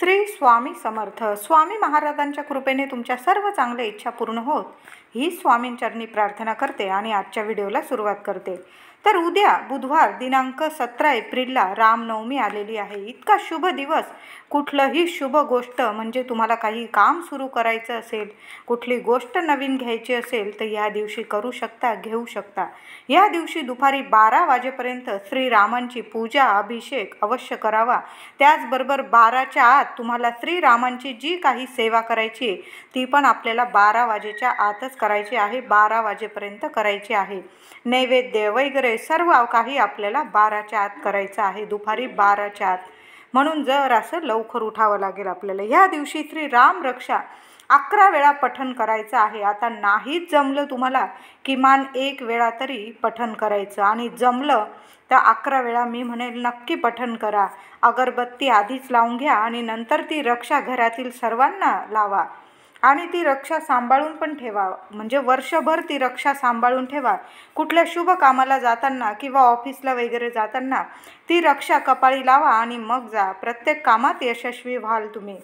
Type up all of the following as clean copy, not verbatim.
श्री स्वामी समर्थ. स्वामी महाराजांच्या कृपेने तुमच्या सर्व चांगल्या इच्छा पूर्ण होत ही स्वामींचरणी प्रार्थना करते आणि आजच्या व्हिडिओला सुरुवात करते. तर उद्या बुधवार दिनांक 17 एप्रिलला रामनवमी आलेली आहे. इतका शुभ दिवस. कुठलंही शुभ गोष्ट म्हणजे तुम्हाला काही काम सुरू करायचं असेल, कुठली गोष्ट नवीन घ्यायची असेल तर या दिवशी करू शकता, घेऊ शकता. या दिवशी दुपारी 12 वाजेपर्यंत श्रीरामांची पूजा अभिषेक अवश्य करावा. त्याचबरोबर 12च्या आत तुम्हाला श्रीरामांची जी काही सेवा करायची ती पण आपल्याला 12 वाजेच्या आतच करायची आहे. 12 वाजेपर्यंत करायची आहे. नैवेद्य वगैरे सर्व काही आपल्याला 12च्या आत करायचं आहे, दुपारी 12च्या आत. म्हणून जर असं लवकर उठावं लागेल आपल्याला. या दिवशी श्री राम रक्षा 11 वेळा पठण करायचं आहे. आता नाहीच जमलं तुम्हाला, किमान 1 वेळा तरी पठण करायचं, आणि जमलं तर 11 वेळा मी म्हणेल नक्की पठण करा. अगरबत्ती आधीच लावून घ्या आणि नंतर ती रक्षा घरातील सर्वांना लावा आणि ती रक्षा सांभाळून पण ठेवा. म्हणजे वर्षभर ती रक्षा सांभाळून ठेवा. कुठल्या शुभ कामाला जाताना किंवा ऑफिसला वगैरे जाताना ती रक्षा कपाळी लावा आणि मग जा. प्रत्येक कामात यशस्वी व्हाल तुम्ही.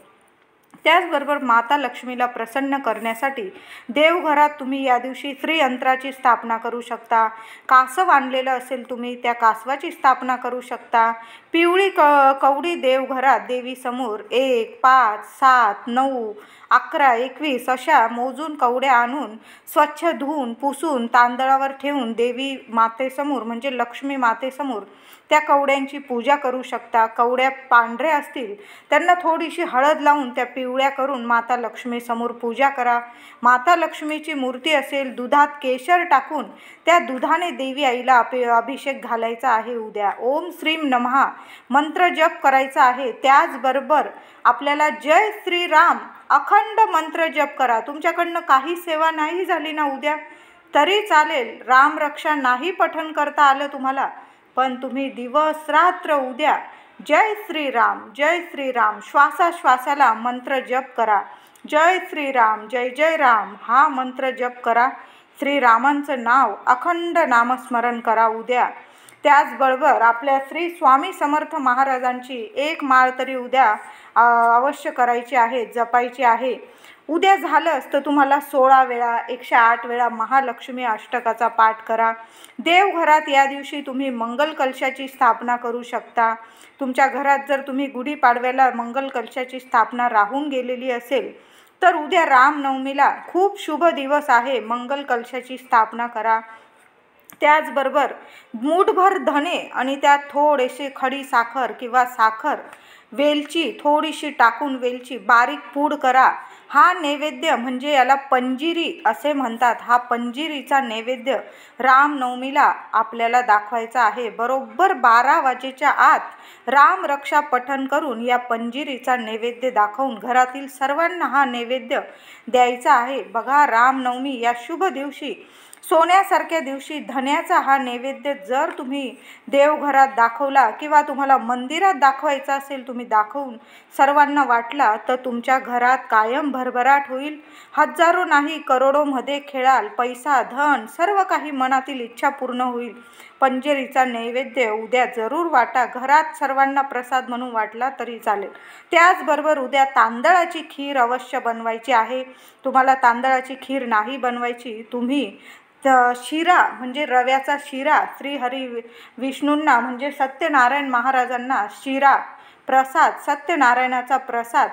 त्याचबरोबर माता लक्ष्मीला प्रसन्न करण्यासाठी देवघरात तुम्ही या दिवशी श्रीयंत्राची स्थापना करू शकता. कासव आणलेलं असेल तुम्ही त्या कासवाची स्थापना करू शकता. पिवळी कवडी देवघरात देवीसमोर 1, 5, 7, 9, 11, 21 अशा मोजून कवड्या आणून स्वच्छ धुवून पुसून तांदळावर ठेवून देवी मातेसमोर म्हणजे लक्ष्मी मातेसमोर त्या कवड्यांची पूजा करू शकता. कवड्या पांढऱ्या असतील त्यांना थोडीशी हळद लावून त्या पिवळ्या करून माता लक्ष्मीसमोर पूजा करा. माता लक्ष्मीची मूर्ती असेल दुधात केशर टाकून त्या दुधाने देवी आईला अभिषेक घालायचा आहे. उद्या ओम श्रीम नमः मंत्र जप करायचा आहे. त्याचबरोबर आपल्याला जय श्रीराम अखंड मंत्र जप करा. तुमच्याकडनं काही सेवा नाही झाली ना उद्या तरी चालेल, रामरक्षा नाही पठण करता आलं तुम्हाला, पण तुम्ही दिवस रात्र उद्या जय श्रीराम श्वासाश्वासाला मंत्र जप करा. जय श्रीराम जय जय राम हा मंत्र जप करा. श्रीरामांचं नाव अखंड नामस्मरण करा उद्या. त्याचबरोबर आपल्या श्री स्वामी समर्थ महाराजांची 1 माळ तरी उद्या अवश्य करायची आहे, जपायची आहे. उद्या झालंच तर तुम्हाला 16 वेळा 108 वेळा महालक्ष्मी अष्टकाचा पाठ करा. देवघरात या दिवशी तुम्ही मंगल कलशाची स्थापना करू शकता. तुमच्या घरात जर तुम्ही गुढीपाडव्याला मंगल कलशाची स्थापना राहून गेलेली असेल तर उद्या रामनवमीला खूप शुभ दिवस आहे, मंगल कलशाची स्थापना करा. त्याचबरोबर मूठभर धणे आणि त्यात थोडेसे खडी साखर किंवा साखर वेलची थोडीशी टाकून वेलची बारीक पूड करा. हा नैवेद्य म्हणजे याला पंजिरी असे म्हणतात. हा पंजिरीचा नैवेद्य रामनवमीला आपल्याला दाखवायचा आहे. बरोबर 12 वाजेच्या आत रामरक्षा पठण करून या पंजिरीचा नैवेद्य दाखवून घरातील सर्वांना हा नैवेद्य द्यायचा आहे. बघा, रामनवमी या शुभ दिवशी सोन्यासारख्या दिवशी धन्याचा हा नैवेद्य जर तुम्ही देवघरात दाखवला किंवा तुम्हाला मंदिरात दाखवायचा असेल, तुम्ही दाखवून सर्वांना वाटला तर तुमच्या घरात कायम भरभराट होईल. हजारो नाही करोडोमध्ये खेळाल. पैसा धन सर्व काही मनातील इच्छा पूर्ण होईल. पंजिरीचा नैवेद्य उद्या जरूर वाटा. घरात सर्वांना प्रसाद म्हणून वाटला तरी चालेल. त्याचबरोबर उद्या तांदळाची खीर अवश्य बनवायची आहे. तुम्हाला तांदळाची खीर नाही बनवायची, तुम्ही शिरा म्हणजे रव्याचा शिरा श्रीहरी विष्णूंना म्हणजे सत्यनारायण महाराजांना शिरा प्रसाद, सत्यनारायणाचा प्रसाद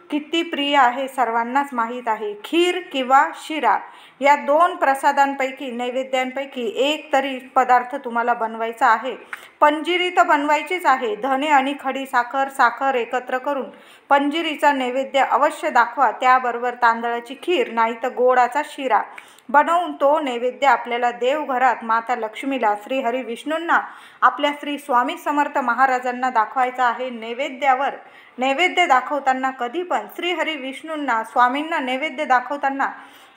किती प्रिय आहे सर्वांनाच माहीत आहे. खीर किंवा शिरा या 2 प्रसादांपैकी नैवेद्यांपैकी एक तरी पदार्थ तुम्हाला बनवायचा आहे. पंजिरी तर बनवायचीच आहे. धने आणि खडी साखर एकत्र करून पंजिरीचा नैवेद्य अवश्य दाखवा. त्याबरोबर तांदळाची खीर नाही तर गोडाचा शिरा बनवून तो नैवेद्य आपल्याला देवघरात माता लक्ष्मीला श्रीहरी विष्णूंना आपल्या श्री स्वामी समर्थ महाराजांना दाखवायचा आहे. नैवेद्य दाखवताना कधी पण श्रीहरी विष्णूंना स्वामींना नैवेद्य दाखवताना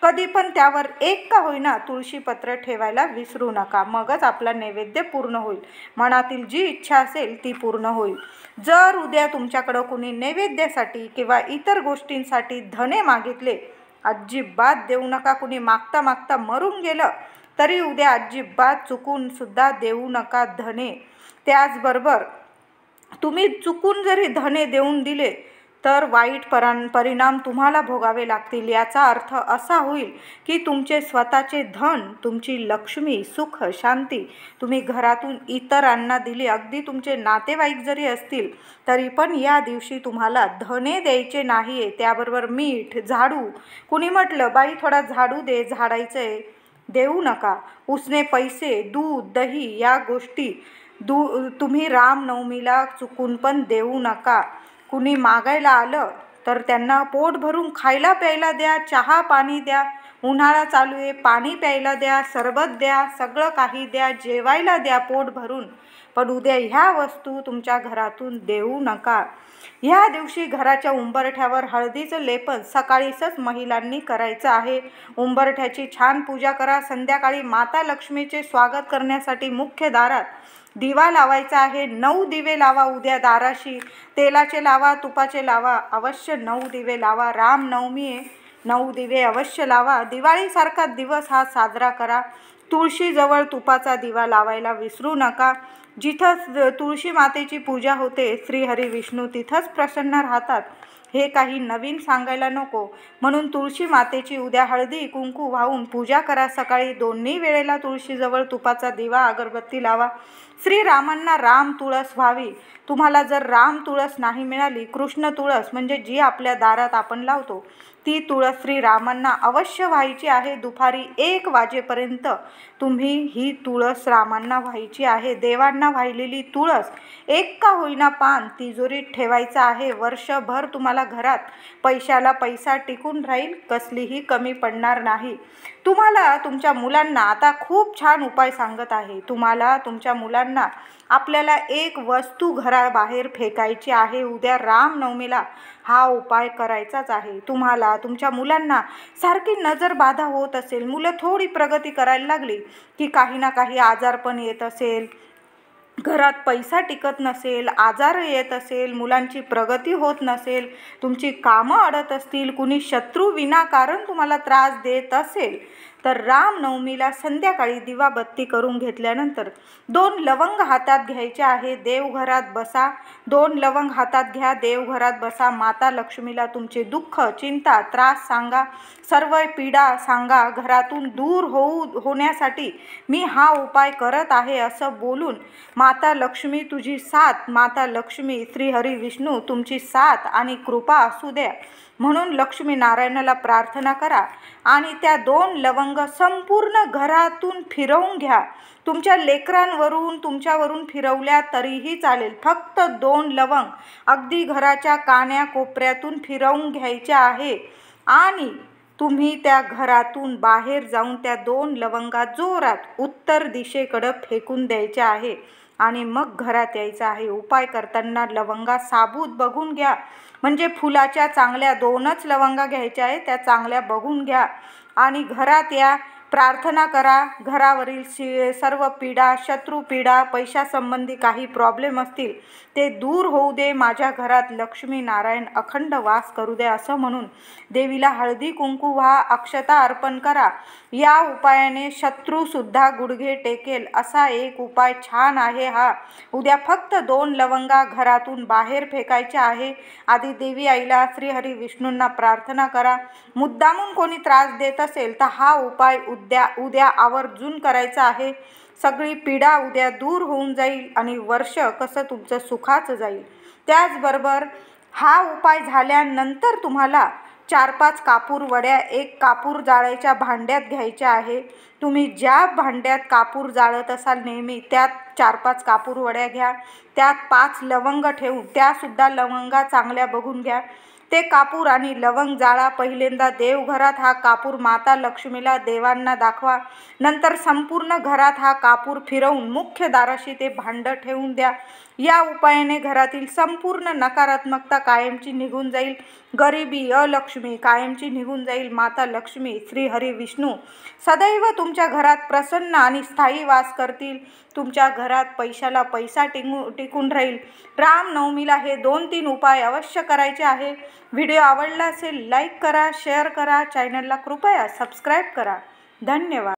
कधी पण त्यावर 1 का होईना तुळशीपत्र ठेवायला विसरू नका. मगच आपला नैवेद्य पूर्ण होईल. मनातील जी इच्छा असेल ती पूर्ण होईल. जर उद्या तुमच्याकडं कुणी नैवेद्यासाठी किंवा इतर गोष्टींसाठी धने मागितले, अजिबात देऊ नका. कुणी मागता मागता मरून गेलं तरी उद्या अजिबात चुकून सुद्धा देऊ नका धने. त्याचबरोबर तुम्ही चुकून जरी धने देऊन दिले तर वाईट परिणाम तुम्हाला भोगावे लागतील। याचा अर्थ असा होईल की तुमचे स्वतःचे धन, तुमची लक्ष्मी, सुख, शांती तुम्ही घरातून इतरांना दिली, अगदी तुमचे नातेवाईक जरी असतील तरी पण या दिवशी तुम्हाला धने द्यायचे नाही आहे। त्याबरोबर मीठ, झाडू, कुणी म्हटलं बाई थोडा झाडू दे, झाडायचं आहे, देऊ नका। उसने पैसे, दूध, दही या गोष्टी तुम्ही रामनवमीला चुकून पण देऊ नका। कुणी मागायला आलं तर त्यांना पोट भरून खायला प्यायला द्या, चहा पाणी द्या, उन्हाळा चालू आहे पाणी प्यायला द्या, सरबत द्या, सगळं काही द्या, जेवायला द्या पोट भरून, पण उद्या ह्या वस्तू तुमच्या घरातून देऊ नका। ह्या दिवशी घराच्या उंबरठ्यावर हळदीचं लेपन सकाळीच महिलांनी करायचं आहे। उंबरठ्याची छान पूजा करा। संध्याकाळी माता लक्ष्मीचे स्वागत करण्यासाठी मुख्य दारात दिवा लावायचा आहे। 9 दिवे लावा उद्या दाराशी, तेलाचे लावा, तुपाचे लावा, अवश्य 9 दिवे लावा। रामनवमी आहे, 9 दिवे अवश्य लावा। दिवाळीसारखा दिवस हा साजरा करा। तुळशीजवळ तुपाचा दिवा लावायला विसरू नका। जिथं तुळशी मातेची पूजा होते, श्रीहरी विष्णू तिथंच प्रसन्न राहतात, हे काही नवीन सांगायला नको। म्हणून तुळशी मातेची उद्या हळदी कुंकू वाहून पूजा करा। सकाळी दोन्ही वेळेला तुळशीजवळ तुपाचा दिवा, अगरबत्ती लावा। श्रीरामांना राम तुळस व्हावी। तुम्हाला जर राम तुळस नाही मिळाली, कृष्ण तुळस म्हणजे जी आपल्या दारात आपण लावतो ती तुळस श्रीरामांना अवश्य व्हायची आहे। दुपारी 1 वाजेपर्यंत तुम्ही ही तुळस रामांना व्हायची आहे। देवांना वाहिलेली तुळस एक का होईना पान तिजोरीत ठेवायचं आहे। वर्षभर तुम्हाला घरात पैशाला पैसा टिकून राहील, कसलीही कमी पडणार नाही। तुम्हाला तुमच्या मुलांना आता खूप छान उपाय सांगत आहे। तुम्हाला तुमच्या मुलांना आपल्याला एक वस्तू घराबाहेर फेकायची आहे। उद्या रामनवमीला हा उपाय करायचाच आहे। तुम्हाला तुमच्या मुलांना सारखी नजर बाधा होत असेल, मुलं थोडी प्रगती करायला लागली की काही ना काही आजारपण येत असेल, घरात पैसा टिकत नसेल, आजार येत असेल, मुलांची प्रगती होत नसेल, तुमची कामं अडत असतील, कुणी शत्रू विनाकारण तुम्हाला त्रास देत असेल, तर रामनवमीला संध्याकाळी दिवाबत्ती करून घेतल्यानंतर 2 लवंग हातात घ्यायचे आहे। देवघरात बसा, 2 लवंग हातात घ्या, देवघरात बसा। माता लक्ष्मीला तुमचे दुःख, चिंता, त्रास सांगा, सर्व पीडा सांगा। घरातून दूर होण्यासाठी मी हा उपाय करत आहे असं बोलून माता लक्ष्मी तुझी साथ, माता लक्ष्मी श्रीहरी विष्णू तुमची साथ आणि कृपा असू द्या म्हणून लक्ष्मी नारायणाला प्रार्थना करा आणि त्या 2 लवंग संपूर्ण घरातून फिरवून घ्या। तुमच्या लेकरांवरून तुमच्यावरून फिरवल्या तरीही चालेल, फक्त 2 लवंग अगदी घराच्या कान्या कोपऱ्यातून फिरवून घ्यायच्या आहे आणि तुम्ही त्या घरातून बाहेर जाऊन त्या 2 लवंगा जोरात उत्तर दिशेकडे फेकून द्यायच्या आहे आणि मग घरात यायचं आहे। उपाय करताना लवंगा साबूत बघून घ्या, म्हणजे फुलाच्या चांगल्या 2च लवंगा घ्यायच्या आहे, त्या चांगल्या बघून घ्या आणि घरात या, प्रार्थना करा। घरावरील सर्व पीडा, शत्रू पीडा, पैशासंबंधी काही प्रॉब्लेम असतील ते दूर होऊ दे, माझ्या घरात लक्ष्मी नारायण अखंड वास करू दे असं म्हणून देवीला हळदी कुंकू व्हा, अक्षता अर्पण करा। या उपायाने शत्रूसुद्धा गुडघे टेकेल असा एक उपाय छान आहे हा। उद्या फक्त 2 लवंगा घरातून बाहेर फेकायच्या आहे। आधी देवी आईला, श्रीहरी विष्णूंना प्रार्थना करा। मुद्दामून कोणी त्रास देत असेल तर हा उपाय उद्या आवर्जून करायचा आहे। सगळी पीडा उद्या दूर होऊन जाईल आणि वर्ष कसं तुमचं सुखाचं जाईल। त्याचबरोबर हा उपाय झाल्यानंतर तुम्हाला 4-5 कापूर वड्या 1 कापूर जाळायच्या भांड्यात घ्यायच्या आहे। तुम्ही ज्या भांड्यात कापूर जाळत असाल नेहमी त्यात 4-5 कापूर वड्या घ्या, त्यात 5 लवंग ठेवून त्यासुद्धा लवंगा चांगल्या बघून घ्या। ते कापूर आणि लवंग जाळा। पहिल्यांदा देवघरात हा कापूर माता लक्ष्मीला, देवांना दाखवा। नंतर संपूर्ण घरात हा कापूर फिरवून मुख्य दाराशी ते भांडं ठेवून द्या। या उपायाने घरातील संपूर्ण नकारात्मकता कायमची निघून जाईल, गरिबी, अलक्ष्मी कायमची निघून जाईल। माता लक्ष्मी, श्रीहरी विष्णू सदैव तुमच्या घरात प्रसन्न आणि स्थायी वास करतील। तुमच्या घरात पैशाला पैसा टिकून राहील। रामनवमीला हे 2-3 उपाय अवश्य करायचे आहे। व्हिडिओ आवडला असेल लाईक करा, शेअर करा, चॅनलला कृपया सबस्क्राईब करा। धन्यवाद।